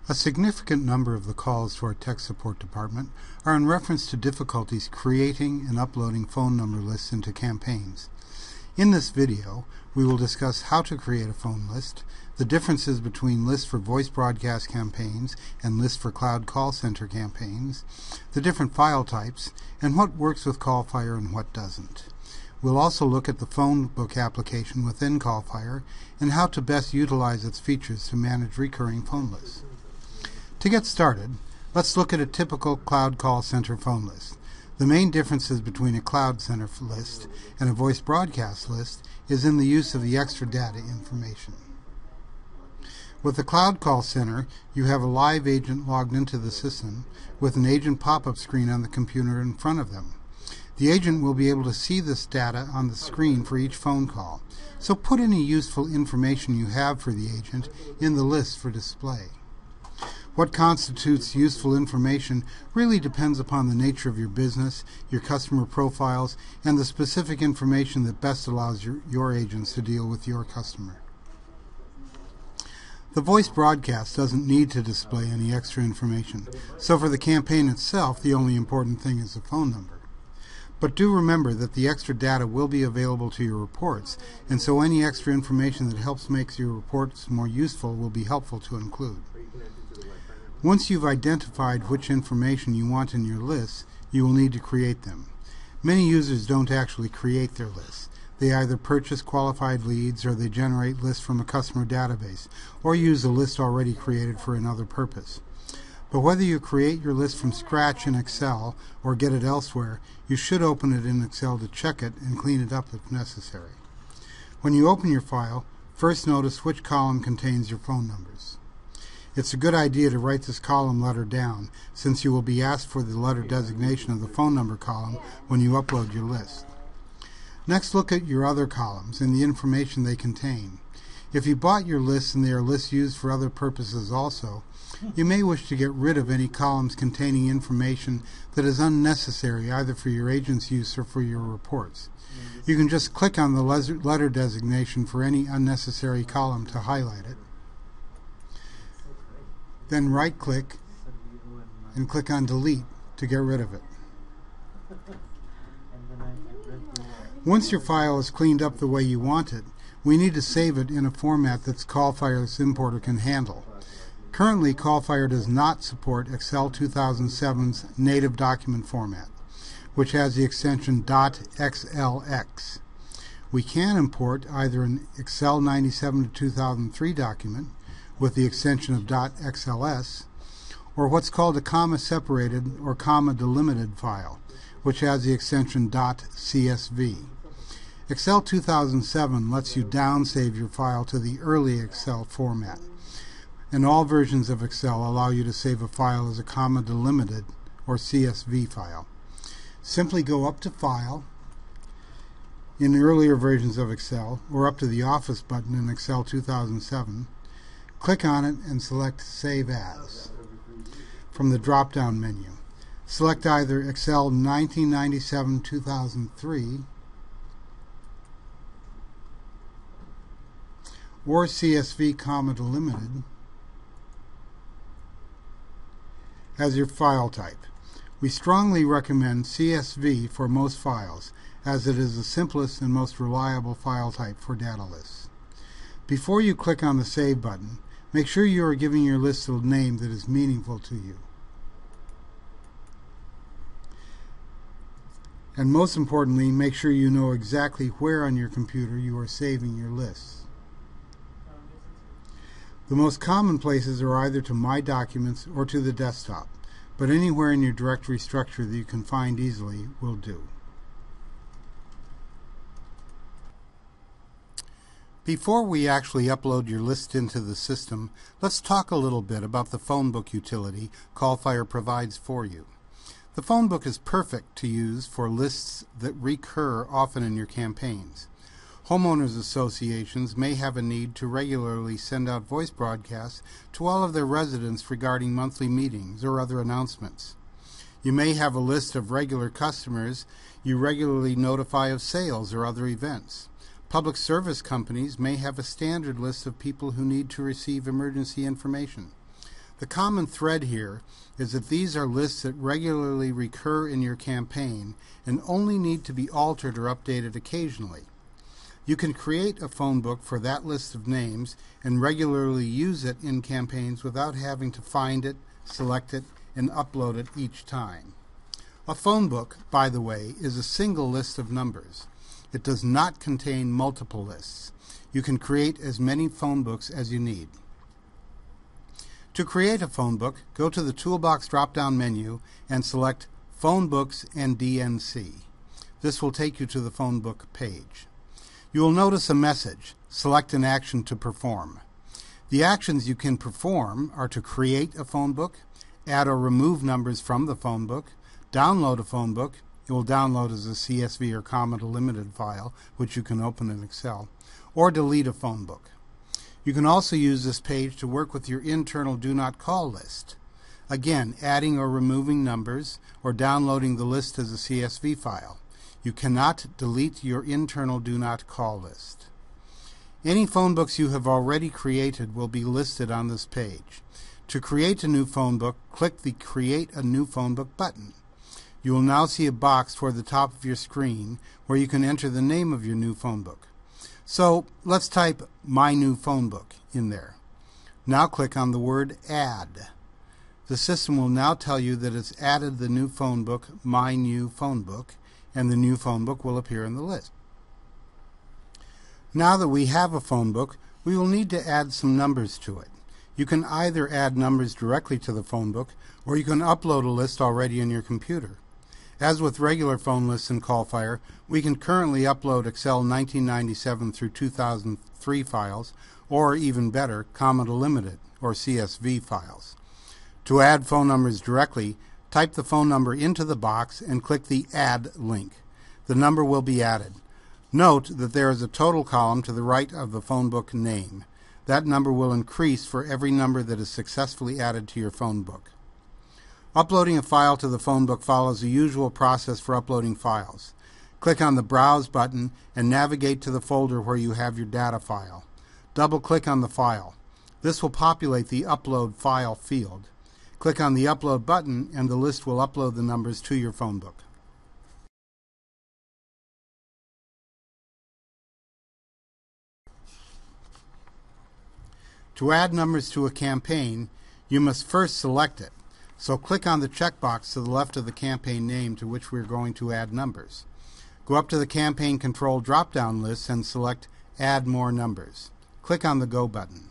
A significant number of the calls to our tech support department are in reference to difficulties creating and uploading phone number lists into campaigns. In this video, we will discuss how to create a phone list, the differences between lists for voice broadcast campaigns and lists for cloud call center campaigns, the different file types, and what works with CallFire and what doesn't. We'll also look at the phone book application within CallFire and how to best utilize its features to manage recurring phone lists. To get started, let's look at a typical cloud call center phone list. The main differences between a cloud center list and a voice broadcast list is in the use of the extra data information. With the cloud call center, you have a live agent logged into the system with an agent pop-up screen on the computer in front of them. The agent will be able to see this data on the screen for each phone call, so put any useful information you have for the agent in the list for display. What constitutes useful information really depends upon the nature of your business, your customer profiles, and the specific information that best allows your agents to deal with your customer. The voice broadcast doesn't need to display any extra information, so for the campaign itself, the only important thing is the phone number. But do remember that the extra data will be available to your reports, and so any extra information that helps make your reports more useful will be helpful to include. Once you've identified which information you want in your lists, you will need to create them. Many users don't actually create their lists. They either purchase qualified leads or they generate lists from a customer database or use a list already created for another purpose. But whether you create your list from scratch in Excel or get it elsewhere, you should open it in Excel to check it and clean it up if necessary. When you open your file, first notice which column contains your phone numbers. It's a good idea to write this column letter down, since you will be asked for the letter designation of the phone number column when you upload your list. Next, look at your other columns and the information they contain. If you bought your lists and they are lists used for other purposes also, you may wish to get rid of any columns containing information that is unnecessary either for your agent's use or for your reports. You can just click on the letter designation for any unnecessary column to highlight it. Then right-click and click on Delete to get rid of it. Once your file is cleaned up the way you want it, we need to save it in a format that CallFire's importer can handle. Currently, CallFire does not support Excel 2007's native document format, which has the extension .xlx. We can import either an Excel 97-2003 document with the extension of .xls, or what's called a comma-separated or comma-delimited file, which has the extension .csv. Excel 2007 lets you downsave your file to the early Excel format, and all versions of Excel allow you to save a file as a comma-delimited or CSV file. Simply go up to File in earlier versions of Excel, or up to the Office button in Excel 2007, click on it and select Save As from the drop-down menu. Select either Excel 1997-2003 or CSV comma-delimited as your file type. We strongly recommend CSV for most files, as it is the simplest and most reliable file type for data lists. Before you click on the Save button, make sure you are giving your list a name that is meaningful to you. And most importantly, make sure you know exactly where on your computer you are saving your lists. The most common places are either to My Documents or to the desktop, but anywhere in your directory structure that you can find easily will do. Before we actually upload your list into the system, let's talk a little bit about the phone book utility CallFire provides for you. The phone book is perfect to use for lists that recur often in your campaigns. Homeowners associations may have a need to regularly send out voice broadcasts to all of their residents regarding monthly meetings or other announcements. You may have a list of regular customers you regularly notify of sales or other events. Public service companies may have a standard list of people who need to receive emergency information. The common thread here is that these are lists that regularly recur in your campaign and only need to be altered or updated occasionally. You can create a phone book for that list of names and regularly use it in campaigns without having to find it, select it, and upload it each time. A phone book, by the way, is a single list of numbers. It does not contain multiple lists. You can create as many phone books as you need. To create a phone book, go to the Toolbox drop-down menu and select Phone Books and DNC. This will take you to the phone book page. You will notice a message, select an action to perform. The actions you can perform are to create a phone book, add or remove numbers from the phone book, download a phone book. It will download as a CSV or comma delimited file, which you can open in Excel, or delete a phone book. You can also use this page to work with your internal Do Not Call list. Again, adding or removing numbers or downloading the list as a CSV file. You cannot delete your internal Do Not Call list. Any phone books you have already created will be listed on this page. To create a new phone book, click the Create a New Phone Book button. You will now see a box toward the top of your screen where you can enter the name of your new phone book. So let's type My New Phone Book in there. Now click on the word Add. The system will now tell you that it's added the new phone book, My New Phone Book, and the new phone book will appear in the list. Now that we have a phone book, we will need to add some numbers to it. You can either add numbers directly to the phone book, or you can upload a list already in your computer. As with regular phone lists in CallFire, we can currently upload Excel 1997 through 2003 files, or even better, comma delimited, or CSV files. To add phone numbers directly, type the phone number into the box and click the Add link. The number will be added. Note that there is a total column to the right of the phone book name. That number will increase for every number that is successfully added to your phone book. Uploading a file to the phone book follows the usual process for uploading files. Click on the Browse button and navigate to the folder where you have your data file. Double-click on the file. This will populate the Upload File field. Click on the Upload button and the list will upload the numbers to your phone book. To add numbers to a campaign, you must first select it. So click on the checkbox to the left of the campaign name to which we are going to add numbers. Go up to the Campaign Control drop-down list and select Add More Numbers. Click on the Go button.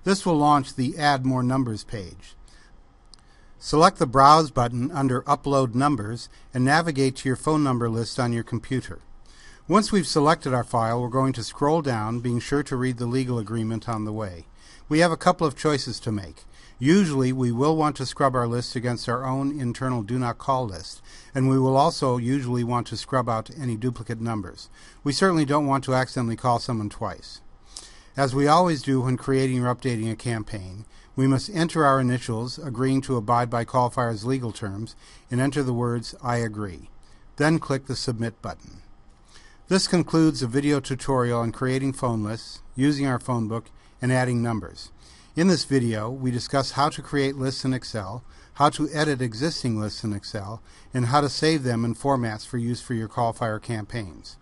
This will launch the Add More Numbers page. Select the Browse button under Upload Numbers and navigate to your phone number list on your computer. Once we've selected our file, we're going to scroll down, being sure to read the legal agreement on the way. We have a couple of choices to make. Usually, we will want to scrub our list against our own internal Do Not Call list, and we will also usually want to scrub out any duplicate numbers. We certainly don't want to accidentally call someone twice. As we always do when creating or updating a campaign, we must enter our initials, agreeing to abide by CallFire's legal terms, and enter the words, I agree. Then click the Submit button. This concludes a video tutorial on creating phone lists, using our phone book, and adding numbers. In this video, we discuss how to create lists in Excel, how to edit existing lists in Excel, and how to save them in formats for use for your CallFire campaigns.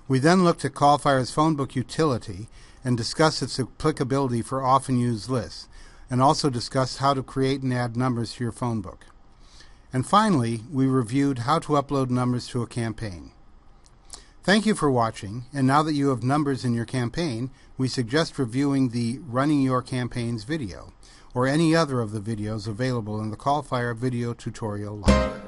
We then looked at CallFire's phone book utility and discussed its applicability for often used lists, and also discussed how to create and add numbers to your phone book. And finally, we reviewed how to upload numbers to a campaign. Thank you for watching, and now that you have numbers in your campaign, we suggest reviewing the Running Your Campaigns video, or any other of the videos available in the CallFire video tutorial library.